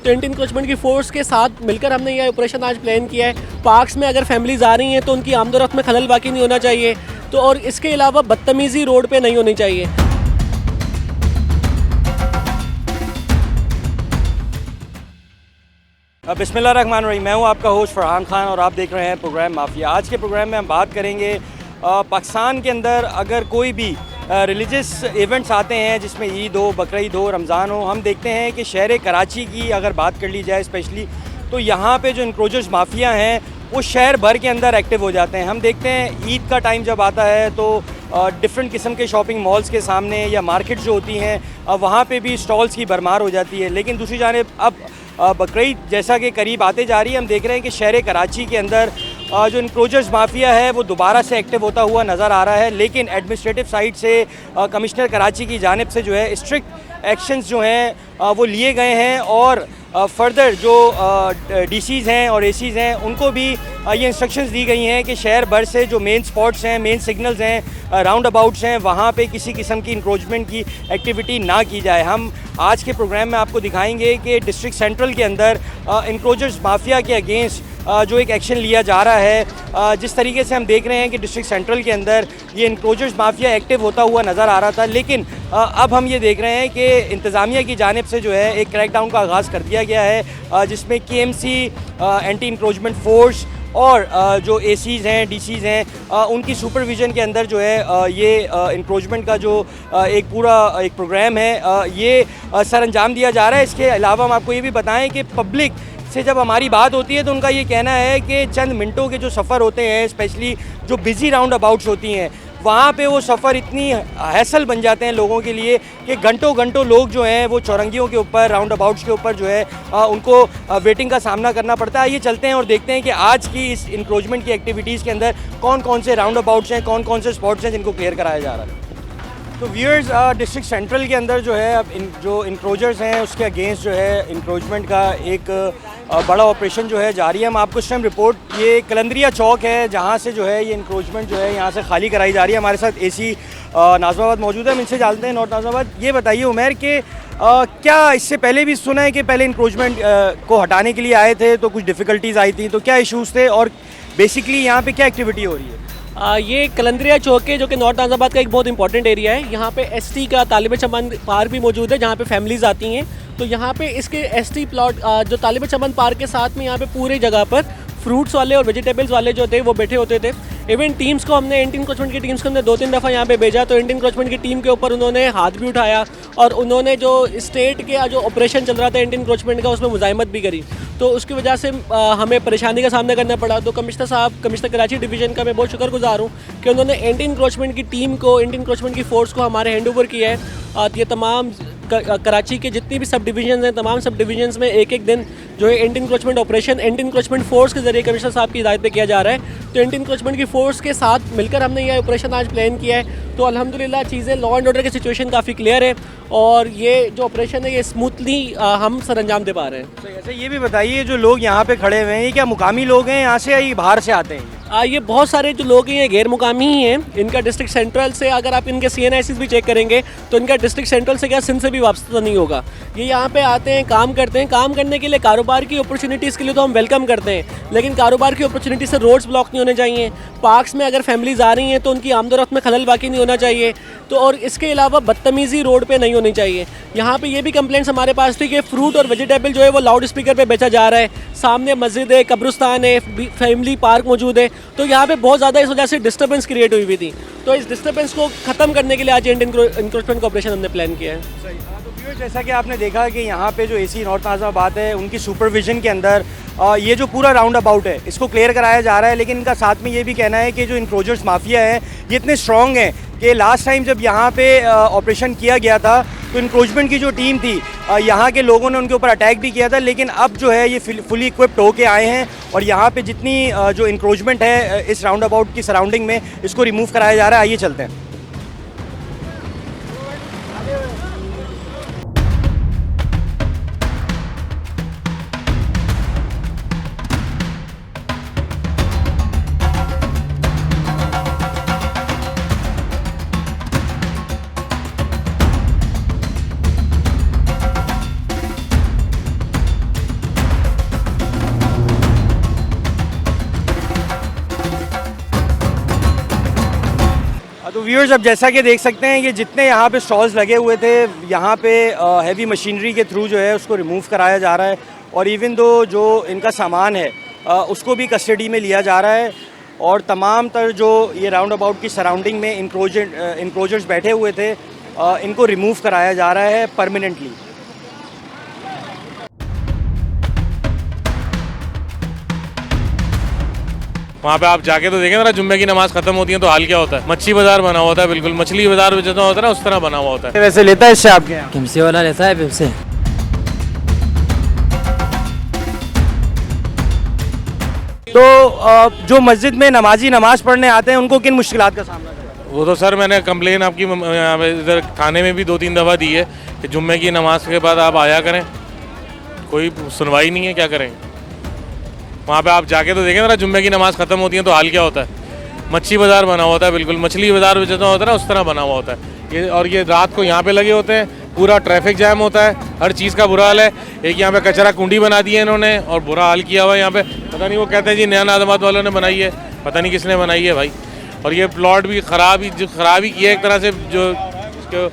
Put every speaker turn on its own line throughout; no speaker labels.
तो anti encroachment की force के साथ मिलकर हमने यह ऑपरेशन आज प्लान किया है। पार्क्स में अगर फैमिलीज आ रही हैं तो उनकी आमदोरफ्त में खलल बाकी नहीं होना चाहिए, तो और इसके अलावा बदतमीज़ी रोड पे नहीं होनी चाहिए।
बिस्मिल्लाहिर्रहमानिर्रहीम। मैं हूं आपका होस्ट फरहान खान और आप देख रहे हैं प्रोग्राम माफिया। आज के प्रोग्राम में हम बात करेंगे पाकिस्तान के अंदर अगर कोई भी रिलीजियस इवेंट्स आते हैं जिसमें ईद हो, बकरीद हो, रमज़ान हो, हम देखते हैं कि शहर कराची की अगर बात कर ली जाए स्पेशली, तो यहाँ पे जो इंक्रोचर्स माफिया हैं वो शहर भर के अंदर एक्टिव हो जाते हैं। हम देखते हैं ईद का टाइम जब आता है तो डिफरेंट किस्म के शॉपिंग मॉल्स के सामने या मार्केट जो होती हैं वहाँ पे भी स्टॉल्स की भरमार हो जाती है। लेकिन दूसरी जानिब अब बकरीद जैसा कि करीब आते जा रही है, हम देख रहे हैं कि शहर कराची के अंदर जो इंक्रोचर्स माफिया है वो दोबारा से एक्टिव होता हुआ नज़र आ रहा है। लेकिन एडमिनिस्ट्रेटिव साइड से कमिश्नर कराची की जानिब से जो है स्ट्रिक्ट एक्शंस जो हैं वो लिए गए हैं और फर्दर जो डीसीज़ हैं और एसीज़ हैं उनको भी ये इंस्ट्रक्शंस दी गई हैं कि शहर भर से जो मेन स्पॉट्स हैं, मेन सिग्नल्स हैं, राउंड अबाउट्स हैं, वहाँ पे किसी किस्म की इंक्रोचमेंट की एक्टिविटी ना की जाए। हम आज के प्रोग्राम में आपको दिखाएंगे कि डिस्ट्रिक्ट सेंट्रल के अंदर इंक्रोचर्स माफिया के अगेंस्ट जो एक एक्शन लिया जा रहा है। जिस तरीके से हम देख रहे हैं कि डिस्ट्रिक्ट सेंट्रल के अंदर ये इंक्रोचर्स माफिया एक्टिव होता हुआ नज़र आ रहा था, लेकिन अब हम ये देख रहे हैं कि इंतज़ामिया की जानिब से जो है एक क्रैकडाउन का आगाज़ कर दिया गया है जिसमें KMC, एंटी इंक्रोचमेंट फोर्स और जो एसीज़ हैं, डीसीज़ हैं, उनकी सुपरविज़न के अंदर जो है ये इंक्रोचमेंट का जो एक पूरा एक प्रोग्राम है ये सर अंजाम दिया जा रहा है। इसके अलावा हम आपको ये भी बताएं कि पब्लिक से जब हमारी बात होती है तो उनका ये कहना है कि चंद मिनटों के जो सफ़र होते हैं, स्पेशली जो बिज़ी राउंड अबाउट्स होती हैं, वहाँ पे वो सफ़र इतनी हैसल बन जाते हैं लोगों के लिए कि घंटों घंटों लोग जो हैं वो चौरंगियों के ऊपर, राउंड अबाउट्स के ऊपर जो है उनको वेटिंग का सामना करना पड़ता है। ये चलते हैं और देखते हैं कि आज की इस इंक्रोचमेंट की एक्टिविटीज़ के अंदर कौन कौन से राउंड अबाउट्स हैं, कौन कौन से स्पॉट्स हैं जिनको क्लियर कराया जा रहा है। तो व्यूअर्स, डिस्ट्रिक्ट सेंट्रल के अंदर जो है अब जो इंक्रोचर्स हैं उसके अगेंस्ट जो है इंक्रोचमेंट का एक बड़ा ऑपरेशन जो है जारी है। हम आपको इस टाइम रिपोर्ट, ये कलंदरिया चौक है जहाँ से जो है ये इंक्रोचमेंट जो है यहाँ से खाली कराई जा रही है। हमारे साथ AC नाज़माबाद मौजूद है, हम इनसे जानते हैं। नॉर्थ नाज़माबाद, ये बताइए उमैर कि क्या इससे पहले भी सुना है कि पहले इंक्रोचमेंट को हटाने के लिए आए थे तो कुछ डिफ़िकल्टीज़ आई थी, तो क्या इशूज़ थे और बेसिकली यहाँ पे क्या एक्टिविटी हो रही है?
ये कलंदरिया चौक है जो कि नॉर्थ नाज़ाबाद का एक बहुत इंपॉर्टेंट एरिया है। यहाँ पे ST का तालिब चमन पार्क भी मौजूद है जहाँ पे फैमिलीज़ आती हैं। तो यहाँ पे इसके ST प्लॉट जो तालिब चमन पार्क के साथ में यहाँ पे पूरे जगह पर फ्रूट्स वाले और वेजिटेबल्स वाले जो थे वो बैठे होते थे। इवन टीम्स को हमने, एंटी इंक्रोचमेंट की टीम्स को हमने 2-3 दफ़ा यहाँ पे भेजा, तो एंटी इंक्रोचमेंट की टीम के ऊपर उन्होंने हाथ भी उठाया और उन्होंने जो स्टेट के जो ऑपरेशन चल रहा था एंटी इंक्रोचमेंट का उसमें मुज़ाहिमत भी करी। तो उसकी वजह से हमें परेशानी का सामना करना पड़ा। तो कमिश्नर साहब, कमिश्नर कराची डिवीज़न का मैं बहुत शुक्रगुजार हूँ कि उन्होंने एंटी इंक्रोचमेंट की टीम को, एंटी इंक्रोचमेंट की फ़ोर्स को हमारे हैंड ओवर किया है। ये तमाम कराची के जितनी भी सब डिवीजन हैं, तमाम सब डिवीजन्स में एक एक दिन जो है anti encroachment operation anti encroachment force के ज़रिए कमिश्नर साहब की हिदायत पे किया जा रहा है। तो एंटी इंक्रोचमेंट की फोर्स के साथ मिलकर हमने यह ऑपरेशन आज प्लान किया है। तो अल्हम्दुलिल्लाह चीज़ें, लॉ एंड ऑर्डर की सिचुएशन काफ़ी क्लियर है और ये जो ऑपरेशन है ये स्मूथली हम सर अंजाम दे पा रहे हैं।
तो ऐसे ये भी बताइए, जो लोग यहाँ पे खड़े हुए हैं ये क्या मुकामी लोग हैं यहाँ से या ये बाहर से आते हैं?
ये बहुत सारे जो लोग हैं ये गैर मुकामी ही हैं। इनका डिस्ट्रिक्ट सेंट्रल से, अगर आप इनके CNICs भी चेक करेंगे तो इनका डिस्ट्रिक्ट सेंट्रल से क्या सिंध से भी वापस नहीं होगा। ये यहाँ पे आते हैं, काम करते हैं। काम करने के लिए, कारोबार की अपॉर्चुनिटीज़ के लिए तो हम वेलकम करते हैं, लेकिन कारोबार की अपॉर्चुनिटी से रोड्स ब्लॉक नहीं होने चाहिए। पार्क्स में अगर फैमिलीज़ आ रही हैं तो उनकी आमदोरफ्त में खलल बाकी नहीं होना चाहिए। तो और इसके अलावा बदतमीज़ी रोड पे नहीं होनी चाहिए। यहाँ पे ये भी कंप्लेंट्स हमारे पास थी कि फ्रूट और वेजिटेबल जो है वो लाउड स्पीकर पे बेचा जा रहा है। सामने मस्जिद है, कब्रिस्तान है, फैमिली पार्क मौजूद है। तो यहाँ पे बहुत ज़्यादा इस वजह से डिस्टर्बेंस क्रिएट हुई थी। तो इस डिस्टर्बेंस को ख़त्म करने के लिए आज इंक्रोचमेंट का ऑपरेशन हमने प्लान किया है।
तो जैसा कि आपने देखा कि यहाँ पे जो AC नॉर्थ नाज़माबाद है उनकी सुपरविजन के अंदर ये जो पूरा राउंड अबाउट है इसको क्लियर कराया जा रहा है। लेकिन इनका साथ में ये भी कहना है कि जो इंक्रोचर्स माफिया है ये इतने स्ट्रॉन्ग हैं कि लास्ट टाइम जब यहाँ पे ऑपरेशन किया गया था तो इंक्रोचमेंट की जो टीम थी यहाँ के लोगों ने उनके ऊपर अटैक भी किया था। लेकिन अब जो है ये फुली इक्विप्ड होके आए हैं और यहाँ पे जितनी जो इंक्रोचमेंट है इस राउंड अबाउट की सराउंडिंग में इसको रिमूव कराया जा रहा है। आइए चलते हैं। व्यूअर्स अब जैसा कि देख सकते हैं कि जितने यहाँ पे स्टॉल्स लगे हुए थे यहाँ पे हैवी मशीनरी के थ्रू जो है उसको रिमूव कराया जा रहा है और इवन दो जो इनका सामान है उसको भी कस्टडी में लिया जा रहा है और तमाम तर जो ये राउंड अबाउट की सराउंडिंग में इंक्रोजर्स बैठे हुए थे इनको रिमूव कराया जा रहा है परमानेंटली।
वहाँ पे आप जाके तो देखें ना, जुम्मे की नमाज खत्म होती है तो हाल क्या होता है। मच्छी बाजार बना हुआ होता है, बिल्कुल मछली बाजार जितना होता है ना उस तरह बना हुआ होता है।
वैसे लेता है इससे आपके यहाँ?
किमसे वाला लेता है पिप से।
तो जो मस्जिद में नमाजी नमाज पढ़ने आते हैं उनको किन मुश्किलात का सामना करना है?
वो तो सर मैंने कंप्लेन आपकी यहाँ पे इधर थाने में भी 2-3 दफ़ा दी है कि जुम्मे की नमाज के बाद आप आया करें, कोई सुनवाई नहीं है, क्या करेंगे। वहाँ पे आप जाके तो देखें ना, जुम्मे की नमाज ख़त्म होती है तो हाल क्या होता है। मच्छी बाजार बना हुआ होता है, बिल्कुल मछली बाजार जितना होता है ना उस तरह बना हुआ होता है ये। और ये रात को यहाँ पे लगे होते हैं, पूरा ट्रैफिक जैम होता है, हर चीज़ का बुरा हाल है। एक यहाँ पे कचरा कुंडी बना दी है इन्होंने और बुरा हाल किया हुआ है यहाँ पे। पता नहीं, वो कहते हैं जी नया नादाबाद वालों ने बनाई है, पता नहीं किसने बनाई है भाई। और ये प्लॉट भी ख़राब ही किया है एक तरह से, जो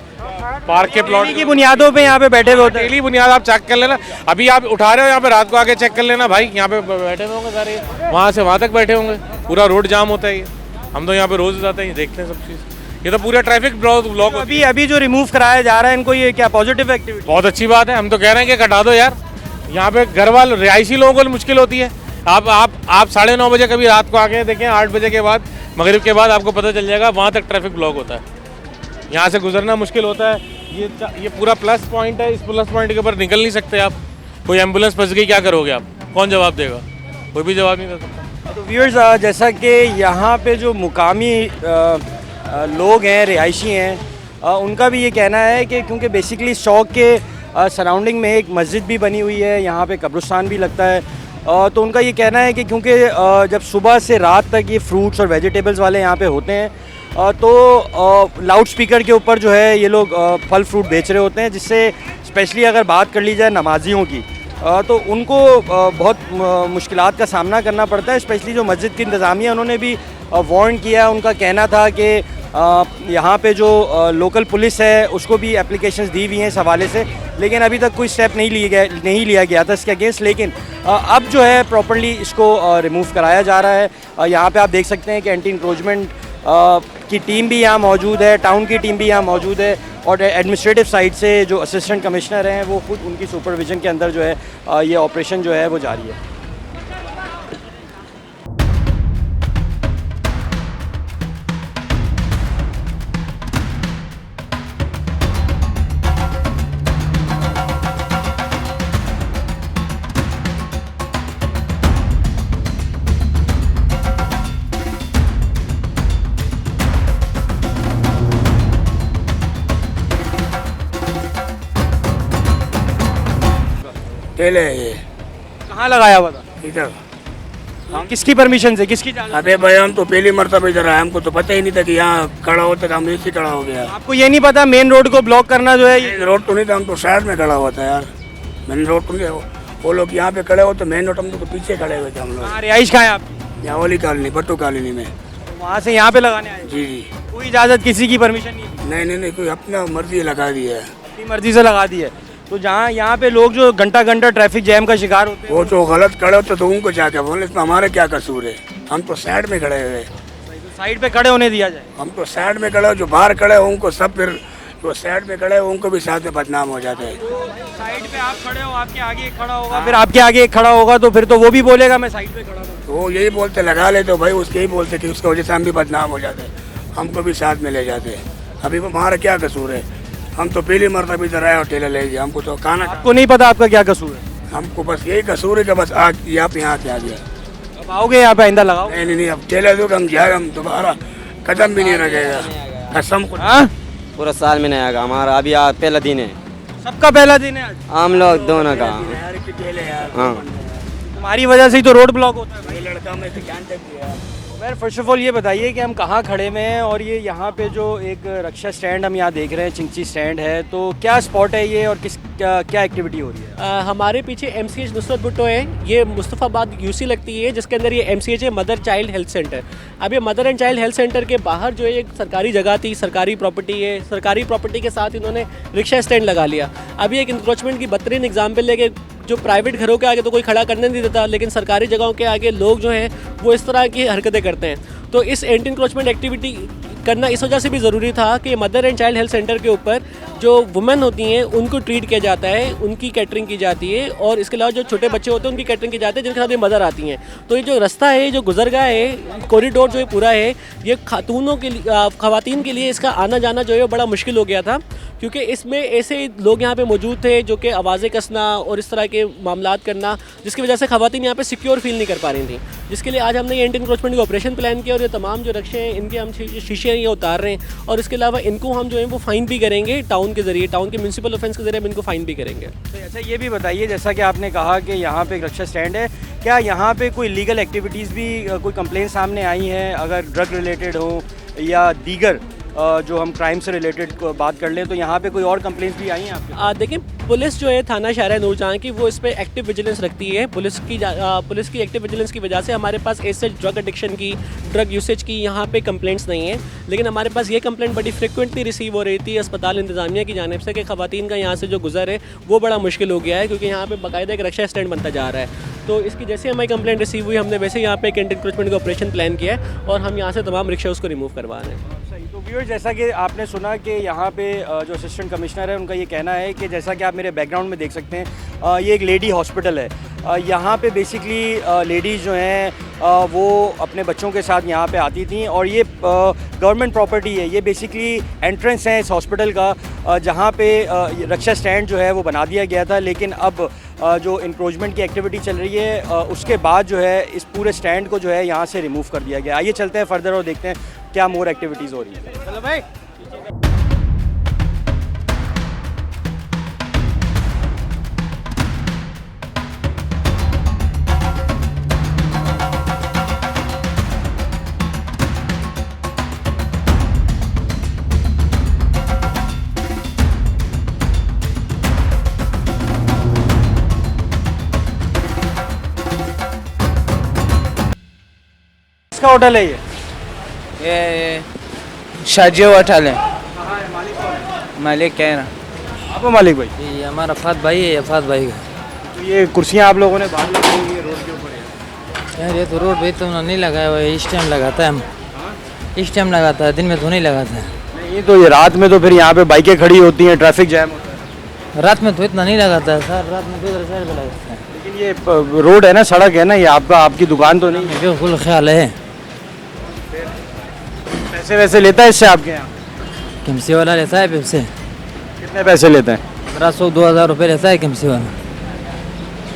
पार्क के प्लॉट
की बुनियादों पे यहाँ पे बैठे हुए होते हैं।
डेली बुनियाद आप चेक कर लेना, अभी आप उठा रहे हो यहाँ पे, रात को आके चेक कर लेना भाई, यहाँ पे बैठे हुए होंगे सारे, वहाँ से वहाँ तक बैठे होंगे, पूरा रोड जाम होता है ये। हम तो यहाँ पे रोज़ जाते हैं, देखते हैं सब चीज़। ये तो पूरा ट्रैफिक ब्लॉक।
अभी जो रिमूव कराया जा रहा है इनको, ये क्या पॉजिटिव एक्टिविटी?
बहुत अच्छी बात है, हम तो कह रहे हैं कि कटा दो यार। यहाँ पे घर वाले रिहायशी लोगों को मुश्किल होती है। आप 9:30 बजे कभी रात को आके देखें, 8 बजे के बाद, मगरिब के बाद आपको पता चल जाएगा, वहाँ तक ट्रैफिक ब्लॉक होता है, यहाँ से गुजरना मुश्किल होता है। ये पूरा प्लस पॉइंट है, इस प्लस पॉइंट के ऊपर निकल नहीं सकते आप। कोई एम्बुलेंस फंस गई, क्या करोगे आप? कौन जवाब देगा? कोई भी जवाब नहीं दे सकता।
तो व्यूअर्स जैसा कि यहाँ पे जो मुकामी लोग हैं, रिहायशी हैं, उनका भी ये कहना है कि क्योंकि बेसिकली चौक के सराउंडिंग में एक मस्जिद भी बनी हुई है, यहाँ पे कब्रिस्तान भी लगता है, तो उनका ये कहना है कि क्योंकि जब सुबह से रात तक ये फ्रूट्स और वेजिटेबल्स वाले यहाँ पे होते हैं तो लाउड स्पीकर के ऊपर जो है ये लोग फल फ्रूट बेच रहे होते हैं, जिससे स्पेशली अगर बात कर ली जाए नमाजियों की तो उनको बहुत मुश्किलात का सामना करना पड़ता है। स्पेशली जो मस्जिद की इंतज़ामिया, उन्होंने भी वार्न किया। उनका कहना था कि यहाँ पे जो लोकल पुलिस है उसको भी एप्लीकेशंस दी हुई हैं इस हवाले से, लेकिन अभी तक कोई स्टेप नहीं लिया गया था इसके अगेंस्ट। लेकिन अब जो है प्रॉपर्ली इसको रिमूव कराया जा रहा है। यहाँ पे आप देख सकते हैं कि एंटी इंक्रोचमेंट की टीम भी यहाँ मौजूद है, टाउन की टीम भी यहाँ मौजूद है और एडमिनिस्ट्रेटिव साइड से जो असिस्टेंट कमिश्नर हैं वो खुद उनकी सुपरविजन के अंदर जो है ये ऑपरेशन जो है वो जारी है।
ठेले है ये।
कहाँ लगाया हुआ था?
इधर।
किसकी परमिशन से, किसकी इजाज़त?
अबे भाई हम तो पहली मरतबा इधर आए, हमको तो पता ही नहीं था कि यहाँ खड़ा होता था, हम ऐसे खड़ा हो गया।
आपको ये नहीं पता मेन रोड को ब्लॉक करना जो है ये?
रोड तो नहीं था, हम तो साइड में खड़ा हुआ था यार, मेन रोड तो नहीं। वो लोग यहाँ पे खड़े हो तो मेन रोड हम तो पीछे खड़े हुए थे हम लोग।
कहाँ रिहाइश कहाँ है आपकी?
यहाँ वाली कॉलोनी, भट्टू कॉलोनी में।
वहाँ से यहाँ पे लगाने आए?
जी जी।
कोई इजाज़त, किसी की परमिशन नहीं?
नहीं, कोई अपना मर्जी लगा दी है।
अपनी मर्जी से लगा दी है। तो जहाँ यहाँ पे लोग जो घंटा ट्रैफिक जैम का शिकार होते हैं,
वो तो गलत खड़े होते तो उनको जाके बोले, इसमें हमारे क्या कसूर है? हम तो साइड में खड़े हुए।
साइड पे खड़े होने दिया जाए।
हम तो साइड में खड़े हो, जो बाहर खड़े हो उनको सब, फिर जो साइड में खड़े हो उनको भी साथ में बदनाम हो जाते हैं।
साइड पे आप खड़े हो, आपके आगे एक खड़ा होगा, फिर आपके आगे एक खड़ा होगा, तो फिर तो वो भी बोलेगा मैं साइड पे खड़ा हूँ।
तो वो यही बोलते लगा ले, तो भाई उसके ही बोलते कि उसकी वजह से हम भी बदनाम हो जाते, हमको भी साथ में ले जाते। अभी हमारा क्या कसूर है? हम तो पहली मरतबा इधर आए और ठेला ले गए, हमको तो खाना।
आपको नहीं पता आपका क्या कसूर है?
हमको बस यही कसूर है कि बस आप यहाँ पे आ गया।
अब आओगे यहाँ पे आइंदा लगाओ?
नहीं, अब ठेला दो हम जाए, हम दोबारा कदम भी नहीं रखेगा, कसम खुदा।
हाँ?
पूरा साल में नहीं आएगा हमारा, अभी आज पहला दिन है,
सबका पहला दिन है आज?
हम लोग दोनों का। हाँ,
तुम्हारी वजह से ही तो रोड ब्लॉक होता है।
लड़का में से ज्ञान तक दिया।
मैं फर्स्ट ऑफ ऑल ये बताइए कि हम कहाँ खड़े हुए हैं और ये यहाँ पे जो एक रक्षा स्टैंड हम यहाँ देख रहे हैं, चिंची स्टैंड है, तो क्या स्पॉट है ये और क्या एक्टिविटी हो रही है?
हमारे पीछे MCH नुसरत भुट्टो है, ये मुस्तफ़ाबाद UC लगती है, जिसके अंदर ये MCH है, मदर चाइल्ड हेल्थ सेंटर। अब ये mother and child health centre के बाहर जो है एक सरकारी जगह थी, सरकारी प्रॉपर्टी है, सरकारी प्रॉपर्टी के साथ इन्होंने रिक्शा स्टैंड लगा लिया। अब ये एक इंक्रोचमेंट की बदतरीन एग्जाम्पल है कि जो प्राइवेट घरों के आगे तो कोई खड़ा करने नहीं देता, लेकिन सरकारी जगहों के आगे लोग जो हैं वो इस तरह की हरकतें करते हैं। तो इस एंटी इंक्रोचमेंट एक्टिविटी करना इस वजह से भी ज़रूरी था कि mother and child health centre के ऊपर जो वुमेन होती हैं उनको ट्रीट किया जाता है, उनकी कैटरिंग की जाती है, और इसके अलावा जो छोटे बच्चे होते हैं उनकी कैटरिंग की जाती है, जिनके साथ ये मदर आती हैं। तो ये जो रास्ता है, जो गुजरगाह है, कॉरिडोर जो ये पूरा है, ये खातूनों के लिए, ख़वातीन के लिए इसका आना जाना जो है वो बड़ा मुश्किल हो गया था, क्योंकि इसमें ऐसे लोग यहाँ पे मौजूद थे जो कि आवाज़ें कसना और इस तरह के मामलात करना, जिसकी वजह से ख़वातीन यहाँ पे सिक्योर फील नहीं कर पा रही थी। जिसके लिए आज हमने ये एंटी इंक्रोचमेंट का ऑपरेशन प्लान किया और ये तमाम जो रक्शे हैं इनके हम शीशे ये उतार रहे हैं, और इसके अलावा इनको हम जो है वो फ़ाइन भी करेंगे टाउन के ज़रिए, टाउन के म्यूनसिपल ऑफेंस के ज़रिए हम इनको फ़ाइन भी करेंगे।
तो अच्छा ये भी बताइए, जैसा कि आपने कहा कि यहाँ पे एक रक्षा स्टैंड है, क्या यहाँ पे कोई लीगल एक्टिविटीज़ भी, कोई कंप्लेन सामने आई हैं, अगर ड्रग रिलेटेड हो या दीगर जो हम क्राइम से रिलेटेड बात कर लें, तो यहाँ पे कोई और कंप्लेंट्स भी आई हैं आपके?
देखिए, पुलिस जो है थाना शहर नूरजहां की, वो इस पर एक्टिव विजिलेंस रखती है। पुलिस की एक्टिव विजिलेंस की वजह से हमारे पास ऐसे ड्रग एडिक्शन की, ड्रग यूसेज की यहाँ पे कंप्लेंट्स नहीं है। लेकिन हमारे पास ये कंप्लेंट बड़ी फ्रिक्वेंटली रिसीव हो रही थी अस्पताल इंतजामिया की जानिब से कि ख़वातीन का यहाँ से जो गुजर है वो बड़ा मुश्किल हो गया है, क्योंकि यहाँ पर बाकायदा एक रक्षा स्टैंड बनता जा रहा है। तो इसकी जैसे हमारी कंप्लेंट रिसीव हुई, हमने वैसे यहाँ पे एक एंटी इंक्रोचमेंट का ऑपरेशन प्लान किया है और हम यहाँ से तमाम रिक्शा उसको रिमूव करवा रहे हैं।
तो व्यूअर्स, जैसा कि आपने सुना कि यहाँ पे जो असिस्टेंट कमिश्नर है उनका ये कहना है कि जैसा कि आप मेरे बैकग्राउंड में देख सकते हैं, ये एक लेडी हॉस्पिटल है। यहाँ पे बेसिकली लेडीज़ जो हैं वो अपने बच्चों के साथ यहाँ पे आती थी, और ये गवर्नमेंट प्रॉपर्टी है। ये बेसिकली एंट्रेंस है इस हॉस्पिटल का, जहाँ पे रक्षा स्टैंड जो है वो बना दिया गया था। लेकिन अब जो इंक्रोचमेंट की एक्टिविटी चल रही है, उसके बाद जो है इस पूरे स्टैंड को जो है यहाँ से रिमूव कर दिया गया। आइए चलते हैं फर्दर और देखते हैं क्या मोर एक्टिविटीज़ हो रही है। चलो भाई। किसका होटल है
ये शाजी होटल है। मालिक कह रहा।
आप हो मालिक भाई?
ये हमारा फात भाई है, फात भाई का।
तो ये कुर्सियाँ आप लोगों ने बाहर लगी हुई है, रोड के ऊपर है?
यार ये तो रोड पे तो नहीं लगाया हुआ है, इस टाइम लगाता है हम। इस टाइम लगाता है, दिन में तो नहीं लगाता है।
नहीं, तो ये रात में तो फिर यहाँ पे बाइकें खड़ी होती हैं, ट्रैफिक जैम होता है।
रात में तो इतना नहीं लगाता है सर, रात में तो इधर साइड पे लगाता है।
लेकिन ये रोड है ना, सड़क है ना, ये आपकी दुकान तो नहीं है?
बिल्कुल ख्याल है।
पैसे वैसे लेता है इससे आपके यहाँ?
किमसी वाला लेता है पैसे।
कितने पैसे लेते हैं?
1500-2000 रुपये लेता है किमसी वाला।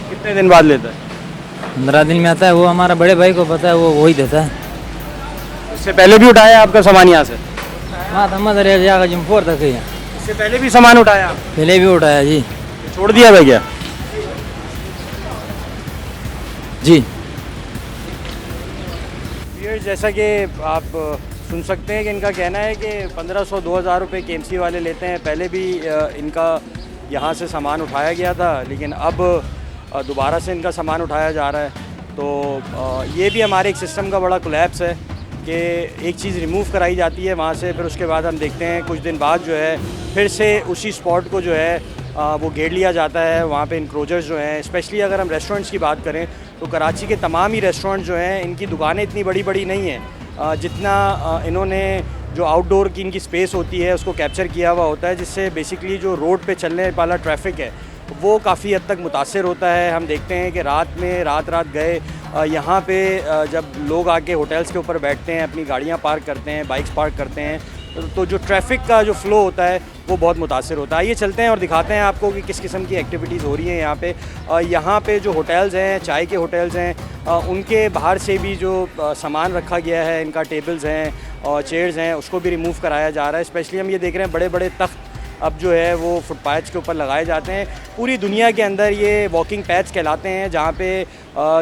कितने दिन बाद लेता है?
15 दिन में आता है। वो हमारा बड़े भाई को पता है, वो वही देता है।
इससे पहले भी उठाया आपका सामान यहाँ से?
हाँ तो मदर जाकर जिम्पोर तक ही।
इससे पहले भी सामान उठाया?
पहले भी उठाया जी।
छोड़ दिया भाई क्या?
जी
ये जैसा कि आप सुन सकते हैं कि इनका कहना है कि 1500-2000 रुपये KMC वाले लेते हैं। पहले भी इनका यहाँ से सामान उठाया गया था, लेकिन अब दोबारा से इनका सामान उठाया जा रहा है। तो ये भी हमारे एक सिस्टम का बड़ा कोलैप्स है कि एक चीज़ रिमूव कराई जाती है वहाँ से, फिर उसके बाद हम देखते हैं कुछ दिन बाद जो है फिर से उसी स्पॉट को जो है वो घेर लिया जाता है। वहाँ पे इंक्रोचर्स जो हैं, स्पेशली अगर हम रेस्टोरेंट्स की बात करें तो कराची के तमाम ही रेस्टोरेंट जो हैं, इनकी दुकानें इतनी बड़ी बड़ी नहीं हैं, जितना इन्होंने जो आउटडोर की इनकी स्पेस होती है उसको कैप्चर किया हुआ होता है, जिससे बेसिकली जो रोड पे चलने वाला ट्रैफिक है वो काफ़ी हद तक मुतासर होता है। हम देखते हैं कि रात गए यहाँ पे जब लोग आके होटल्स के ऊपर बैठते हैं, अपनी गाड़ियाँ पार्क करते हैं, बाइक्स पार्क करते हैं, तो जो ट्रैफिक का जो फ़्लो होता है वो बहुत मुतासर होता है। आइए चलते हैं और दिखाते हैं आपको कि किस किस्म की एक्टिविटीज़ हो रही हैं यहाँ पे। यहाँ पे जो होटल्स हैं, चाय के होटल्स हैं, उनके बाहर से भी जो सामान रखा गया है, इनका टेबल्स हैं और चेयर्स हैं, उसको भी रिमूव कराया जा रहा है। स्पेशली हम ये देख रहे हैं बड़े बड़े तख्त अब जो है वो फुटपाथ्स के ऊपर लगाए जाते हैं। पूरी दुनिया के अंदर ये वॉकिंग पैथ्स कहलाते हैं, जहाँ पे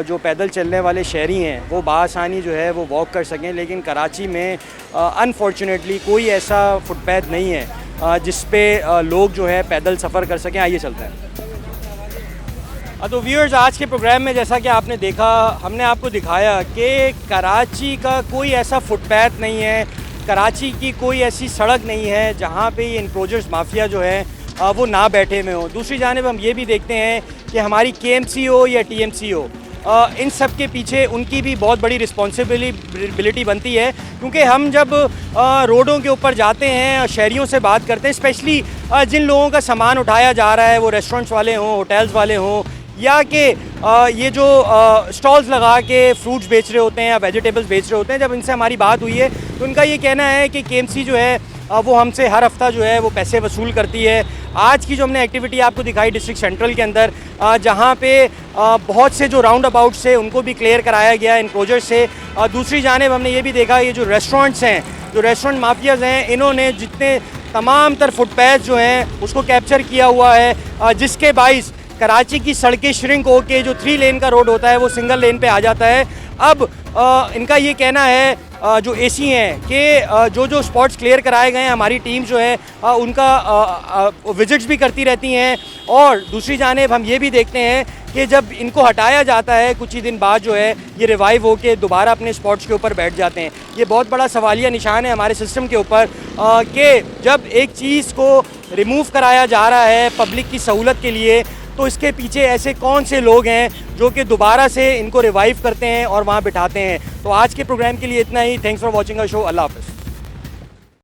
जो पैदल चलने वाले शहरी हैं वो बासानी जो है वो वॉक कर सकें। लेकिन कराची में अनफॉर्चुनेटली कोई ऐसा फुटपाथ नहीं है जिस पे लोग जो है पैदल सफ़र कर सकें। आइए चलते हैं। तो व्यूअर्स, आज के प्रोग्राम में जैसा कि आपने देखा, हमने आपको दिखाया कि कराची का कोई ऐसा फुटपाथ नहीं है, कराची की कोई ऐसी सड़क नहीं है जहाँ पे ये इंक्रोचर्स माफिया जो है वो ना बैठे हुए हों। दूसरी जानिब हम ये भी देखते हैं कि हमारी KMC हो या TMC हो, इन सब के पीछे उनकी भी बहुत बड़ी रिस्पॉन्सिबिलिटी बनती है, क्योंकि हम जब रोडों के ऊपर जाते हैं, शहरियों से बात करते हैं, स्पेशली जिन लोगों का सामान उठाया जा रहा है, वो रेस्टोरेंट्स वाले हों, होटल्स वाले हों, या कि ये जो स्टॉल्स लगा के फ्रूट्स बेच रहे होते हैं या वेजिटेबल्स बेच रहे होते हैं, जब इनसे हमारी बात हुई है तो उनका ये कहना है कि KMC जो है वो हमसे हर हफ्ता जो है वो पैसे वसूल करती है। आज की जो हमने एक्टिविटी आपको दिखाई डिस्ट्रिक्ट सेंट्रल के अंदर, जहाँ पे बहुत से जो राउंड अबाउट से उनको भी क्लियर कराया गया इंक्रोचर से। दूसरी जानिब हमने ये भी देखा, ये जो रेस्टोरेंट्स हैं, जो रेस्टोरेंट माफियाज़ हैं, इन्होंने जितने तमाम तर फुटपाथ जो हैं उसको कैप्चर किया हुआ है, जिसके बाइस कराची की सड़कें श्रिंक होके जो 3 लेन का रोड होता है वो सिंगल लेन पे आ जाता है। अब इनका ये कहना है जो AC हैं कि जो स्पॉट्स क्लियर कराए गए हैं, हमारी टीम जो है उनका विजिट्स भी करती रहती हैं। और दूसरी जानिब हम ये भी देखते हैं कि जब इनको हटाया जाता है कुछ ही दिन बाद जो है ये रिवाइव होके दोबारा अपने स्पॉट्स के ऊपर बैठ जाते हैं। ये बहुत बड़ा सवालिया निशान है हमारे सिस्टम के ऊपर कि जब एक चीज़ को रिमूव कराया जा रहा है पब्लिक की सहूलत के लिए, तो इसके पीछे ऐसे कौन से लोग हैं जो कि दोबारा से इनको रिवाइव करते हैं और वहाँ बिठाते हैं। तो आज के प्रोग्राम के लिए इतना ही। Thanks for watching a show. अल्लाह हाफ़िज़।